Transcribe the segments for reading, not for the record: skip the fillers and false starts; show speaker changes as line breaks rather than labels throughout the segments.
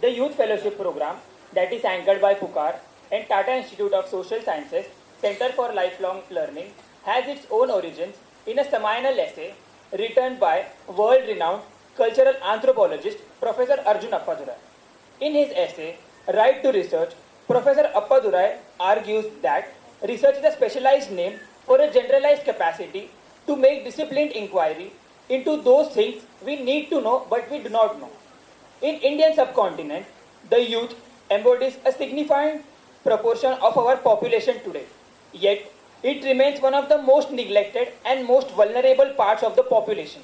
The Youth Fellowship Program, that is anchored by Pukar and Tata Institute of Social Sciences Center for Lifelong Learning, has its own origins in a seminal essay written by world-renowned cultural anthropologist Professor Arjun Appadurai. In his essay, Right to Research, Professor Appadurai argues that research is a specialized name for a generalized capacity to make disciplined inquiry into those things we need to know but we do not know. In Indian subcontinent, the youth embodies a significant proportion of our population today. Yet, it remains one of the most neglected and most vulnerable parts of the population.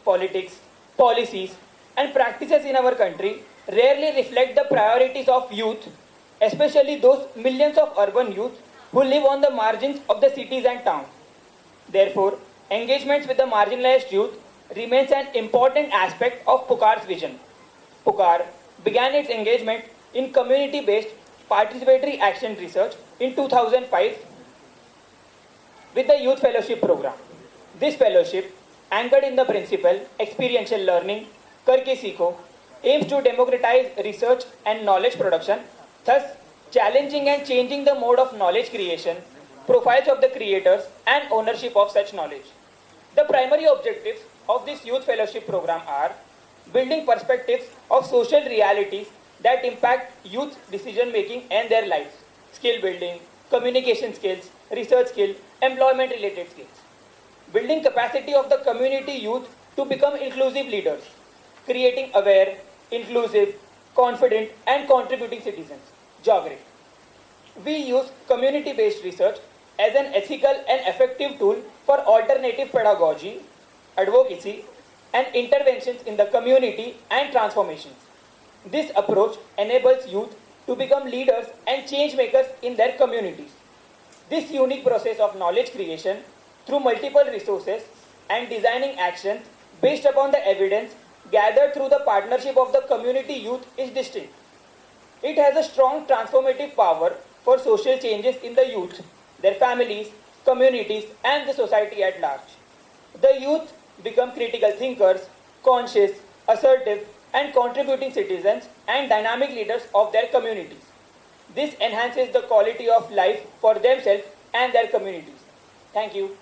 Politics, policies, and practices in our country rarely reflect the priorities of youth, especially those millions of urban youth who live on the margins of the cities and towns. Therefore, engagements with the marginalized youth remains an important aspect of Pukar's vision. Pukar began its engagement in community-based participatory action research in 2005 with the Youth Fellowship Program. This fellowship, anchored in the principle experiential learning, Karke Seekho, aims to democratize research and knowledge production, thus challenging and changing the mode of knowledge creation, profiles of the creators, and ownership of such knowledge. The primary objectives of this Youth Fellowship Program are building perspectives of social realities that impact youth decision making and their lives, skill building, communication skills, research skill, employment related skills, building capacity of the community youth to become inclusive leaders, creating aware, inclusive, confident, and contributing citizens, Geography. We use community-based research as an ethical and effective tool for alternative pedagogy, advocacy, and interventions in the community and transformations. This approach enables youth to become leaders and change makers in their communities. This unique process of knowledge creation through multiple resources and designing actions based upon the evidence gathered through the partnership of the community youth is distinct. It has a strong transformative power for social changes in the youth, their families, communities, and the society at large. The youth become critical thinkers, conscious, assertive, and contributing citizens and dynamic leaders of their communities. This enhances the quality of life for themselves and their communities. Thank you.